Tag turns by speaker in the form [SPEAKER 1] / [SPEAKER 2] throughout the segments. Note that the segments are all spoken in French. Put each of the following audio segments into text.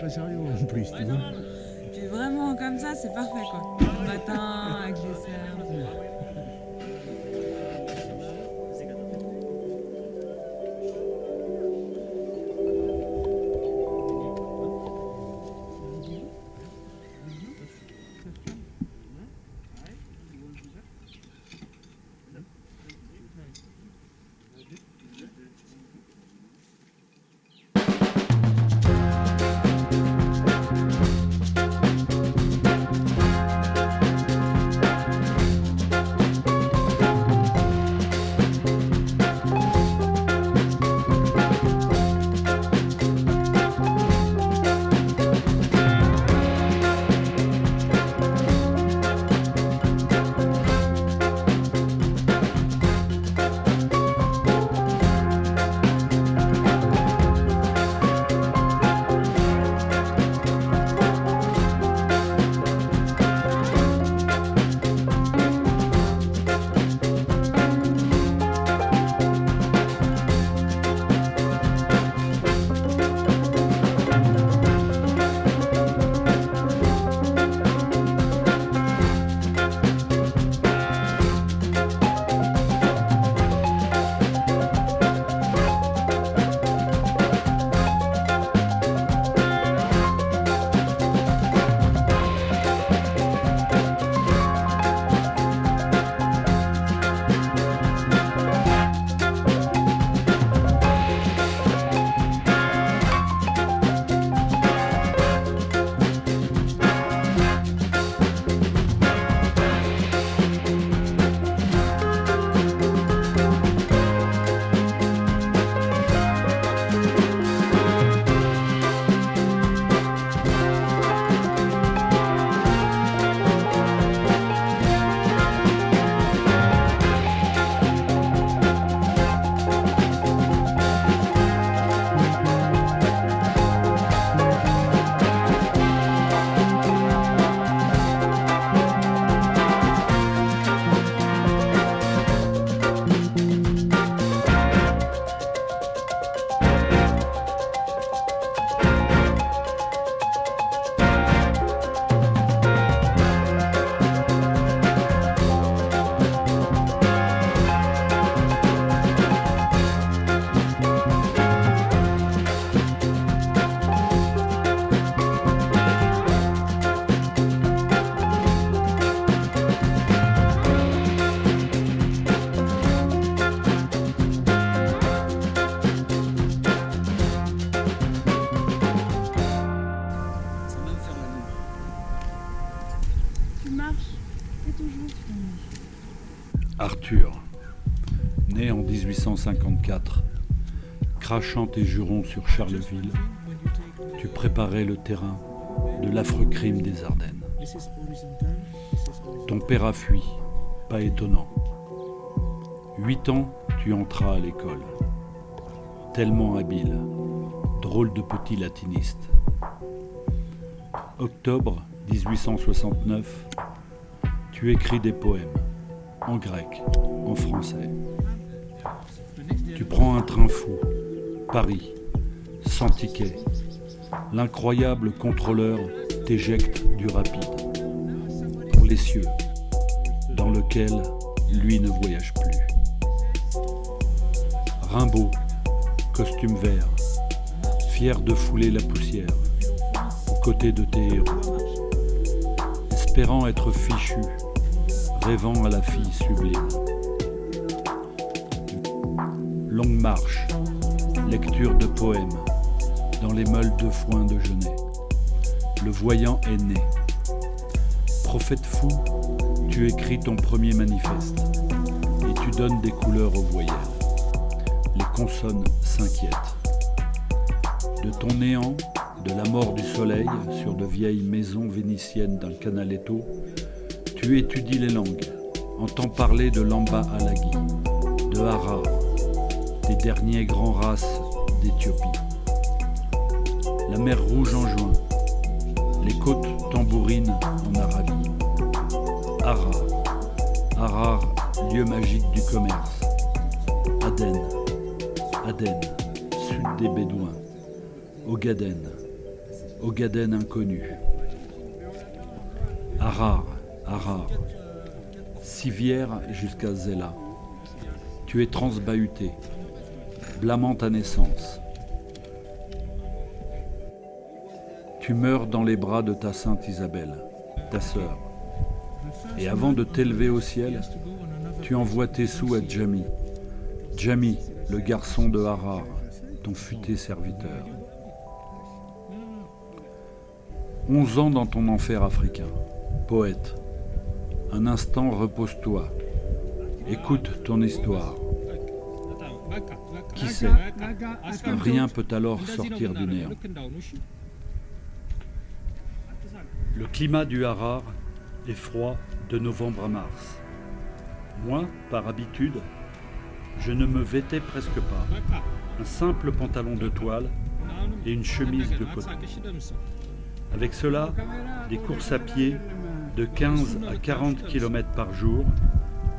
[SPEAKER 1] l'impresario en plus, tu vois.
[SPEAKER 2] Puis vraiment comme ça, c'est parfait quoi. Le matin avec les cerfs.
[SPEAKER 3] Arthur, né en 1854, crachant tes jurons sur Charleville, tu préparais le terrain de l'affreux crime des Ardennes. Ton père a fui, pas étonnant. 8 ans, tu entras à l'école. Tellement habile, drôle de petit latiniste. Octobre 1869, tu écris des poèmes, en grec, en français. Tu prends un train fou, Paris, sans ticket. L'incroyable contrôleur t'éjecte du rapide, pour les cieux, dans lequel lui ne voyage plus. Rimbaud, costume vert, fier de fouler la poussière, aux côtés de tes héros, espérant être fichu, rêvant à la fille sublime. Longue marche, lecture de poèmes, dans les meules de foin de Genet. Le voyant est né. Prophète fou, tu écris ton premier manifeste, et tu donnes des couleurs aux voyelles. Les consonnes s'inquiètent. De ton néant, de la mort du soleil, sur de vieilles maisons vénitiennes d'un canaletto, tu étudies les langues, entends parler de Lamba Alagi, de Harar, des derniers grands races d'Éthiopie. La mer Rouge en juin, les côtes tambourinent en Arabie. Harar, lieu magique du commerce. Aden, sud des Bédouins. Ogaden, Ogaden inconnu. Harar, Harar, civière jusqu'à Zéla. Tu es transbahuté, blâmant ta naissance. Tu meurs dans les bras de ta sainte Isabelle, ta sœur. Et avant de t'élever au ciel, tu envoies tes sous à Djami. Djami, le garçon de Harar, ton futé serviteur. 11 ans dans ton enfer africain. Poète, un instant repose-toi. Écoute ton histoire. Qui sait, rien peut alors sortir du néant. Le climat du Harar est froid de novembre à mars. Moi, par habitude, je ne me vêtais presque pas. Un simple pantalon de toile et une chemise de coton. Avec cela, des courses à pied de 15 à 40 km par jour,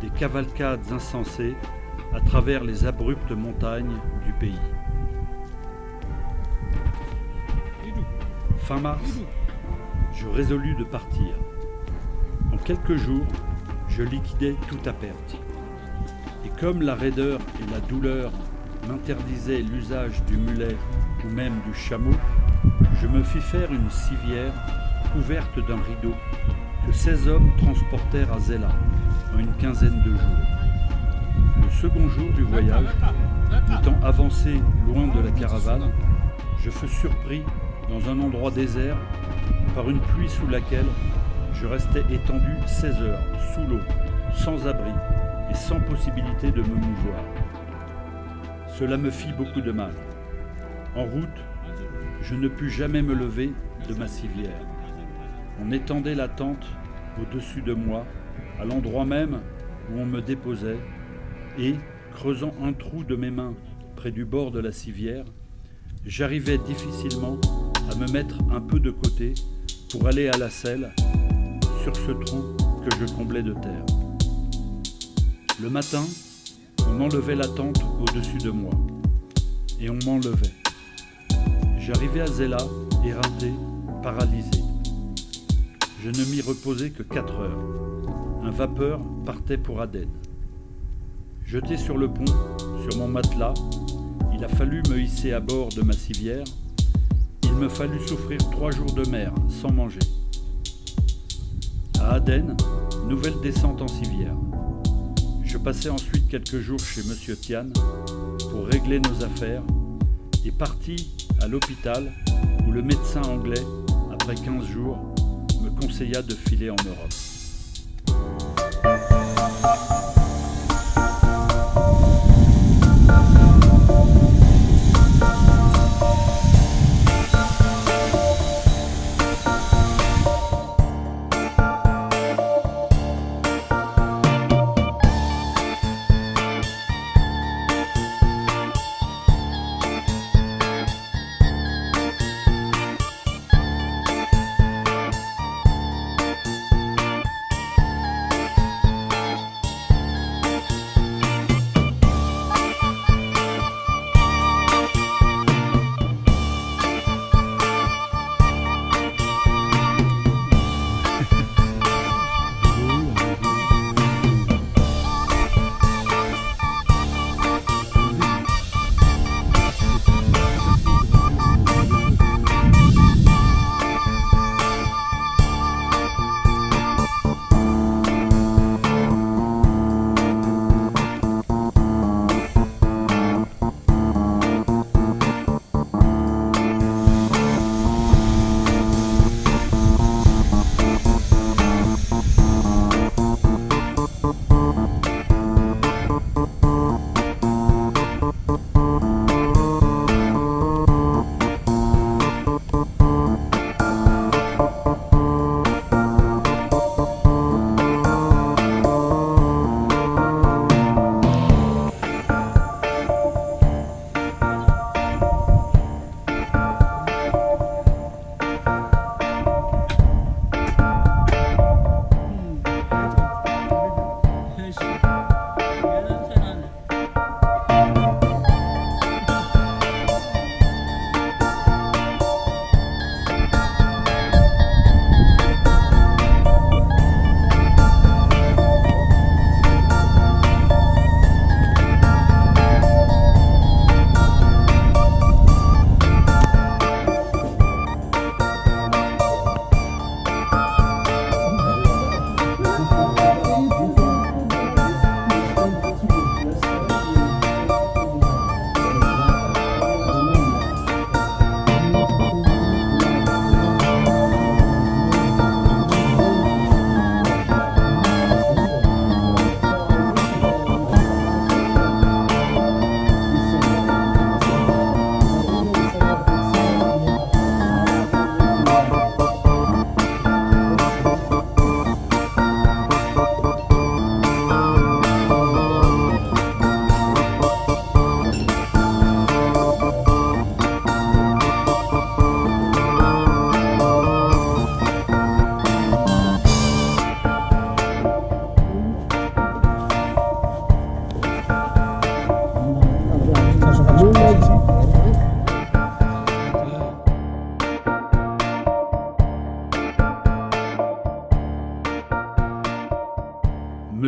[SPEAKER 3] des cavalcades insensées à travers les abruptes montagnes du pays. Fin mars, je résolus de partir. En quelques jours, je liquidais tout à perte. Et comme la raideur et la douleur m'interdisaient l'usage du mulet ou même du chameau, je me fis faire une civière couverte d'un rideau que 16 hommes transportèrent à Zéla en une quinzaine de jours. Le second jour du voyage, étant avancé loin de la caravane, je fus surpris dans un endroit désert par une pluie sous laquelle je restais étendu 16 heures sous l'eau, sans abri et sans possibilité de me mouvoir. Cela me fit beaucoup de mal. En route, je ne pus jamais me lever de ma civière. On étendait la tente au-dessus de moi, à l'endroit même où on me déposait, et, creusant un trou de mes mains près du bord de la civière, j'arrivais difficilement à me mettre un peu de côté pour aller à la selle sur ce trou que je comblais de terre. Le matin, on enlevait la tente au-dessus de moi, et on m'enlevait. J'arrivais à Zéla, éreinté, paralysé. Je ne m'y reposais que 4 heures. Un vapeur partait pour Aden. Jeté sur le pont, sur mon matelas, il a fallu me hisser à bord de ma civière. Il me fallut souffrir 3 jours de mer, sans manger. À Aden, nouvelle descente en civière. Je passai ensuite quelques jours chez Monsieur Tian pour régler nos affaires et partis à l'hôpital où le médecin anglais, après 15 jours, me conseilla de filer en Europe.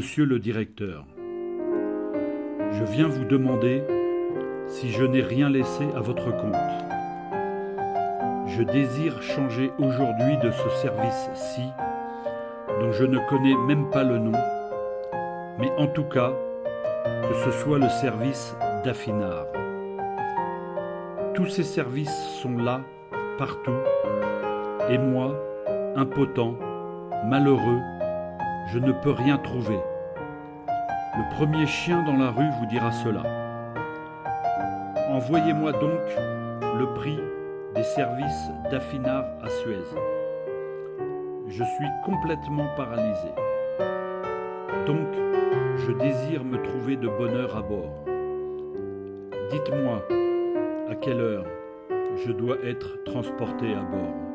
[SPEAKER 3] Monsieur le directeur, je viens vous demander si je n'ai rien laissé à votre compte. Je désire changer aujourd'hui de ce service-ci, dont je ne connais même pas le nom, mais en tout cas, que ce soit le service d'Affinard. Tous ces services sont là, partout, et moi, impotent, malheureux, je ne peux rien trouver. Le premier chien dans la rue vous dira cela. Envoyez-moi donc le prix des services d'Affinard à Suez. Je suis complètement paralysé. Donc, je désire me trouver de bonne heure à bord. Dites-moi à quelle heure je dois être transporté à bord.